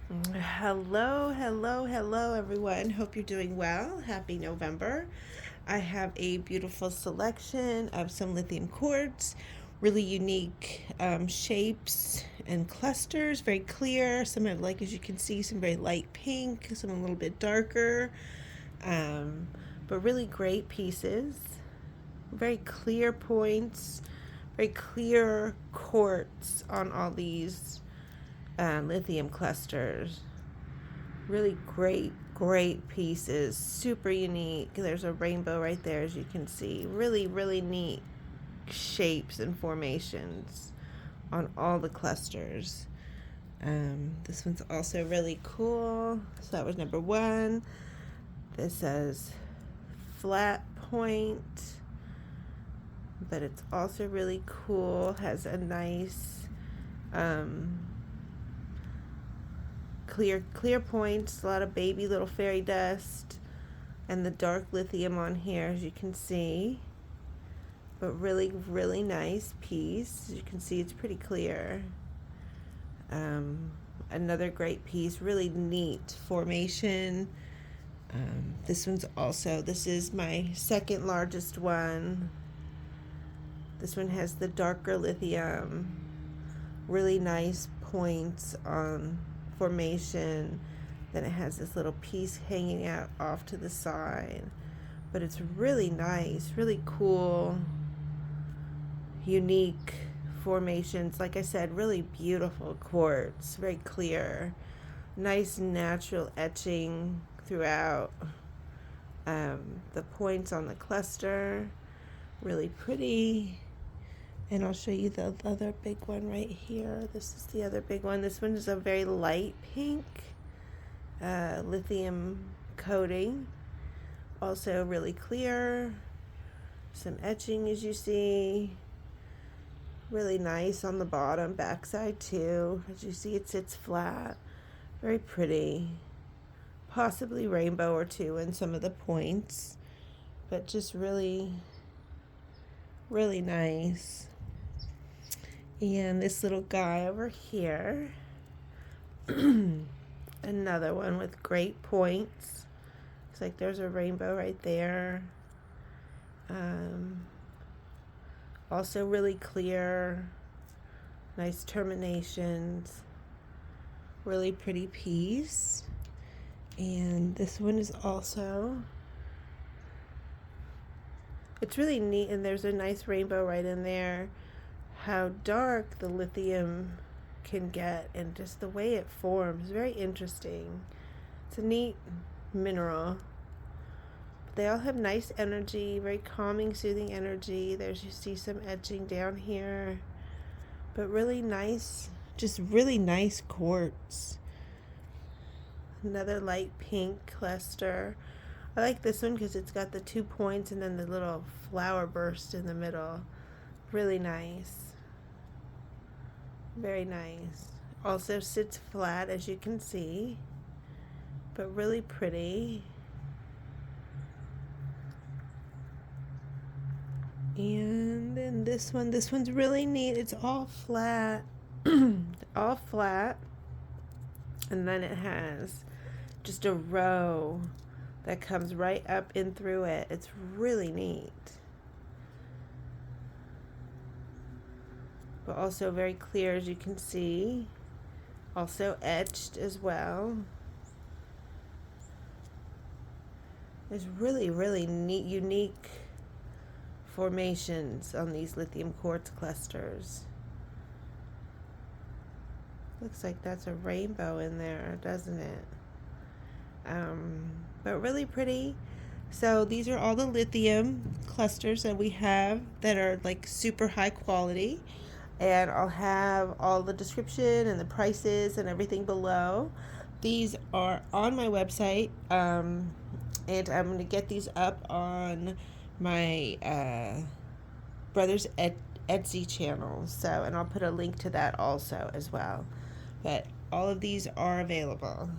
Hello, everyone. Hope you're doing well. Happy November. I have a beautiful selection of some lithium quartz, really unique shapes and clusters, very clear. Some of, like, as you can see, some very light pink, some a little bit darker, um, but really great pieces. Very clear points, very clear quartz on all these lithium clusters. Really great pieces, super unique. There's a rainbow right there, as you can see. Really neat shapes and formations on all the clusters. This one's also really cool. So that was number one. This says flat point, but it's also really cool. Has a nice clear points, a lot of baby little fairy dust, and the dark lithium on here, as you can see. But really nice piece. As you can see, it's pretty clear. Another great piece, really neat formation. This is my second largest one. This one has the darker lithium, really nice points on formation. Then it has this little piece hanging out off to the side, but it's really nice, really cool, unique formations. Like I said, really beautiful quartz, very clear, nice natural etching throughout. The points on the cluster, really pretty. And I'll show you the other big one right here. This is the other big one. This one is a very light pink lithium coating. Also really clear. Some etching, as you see. Really nice on the bottom, backside too. As you see, it sits flat. Very pretty. Possibly rainbow or two in some of the points. But just really nice. And this little guy over here, another one with great points. Looks like there's a rainbow right there. Also really clear, nice terminations, really pretty piece. And this one is also, it's really neat, and there's a nice rainbow right in there. How dark the lithium can get and just the way it forms, very interesting. It's a neat mineral. They all have nice energy, very calming, soothing energy. There's, you see some etching down here, but really nice, just really nice quartz. Another light pink cluster. I like this one because it's got the 2 points and then the little flower burst in the middle. Really nice. Very nice. Also sits flat, as you can see, but really pretty. And then this one's really neat. It's all flat, all flat. And then it has just a row that comes right up in through it. It's really neat. But also very clear, as you can see. Also etched as well. There's really neat, unique formations on these lithium quartz clusters. Looks like that's a rainbow in there, doesn't it? But really pretty. So these are all the lithium clusters that we have that are like super high quality. And I'll have all the description and the prices and everything below. These are on my website, and I'm going to get these up on my brother's Etsy channel. And I'll put a link to that also as well. But all of these are available.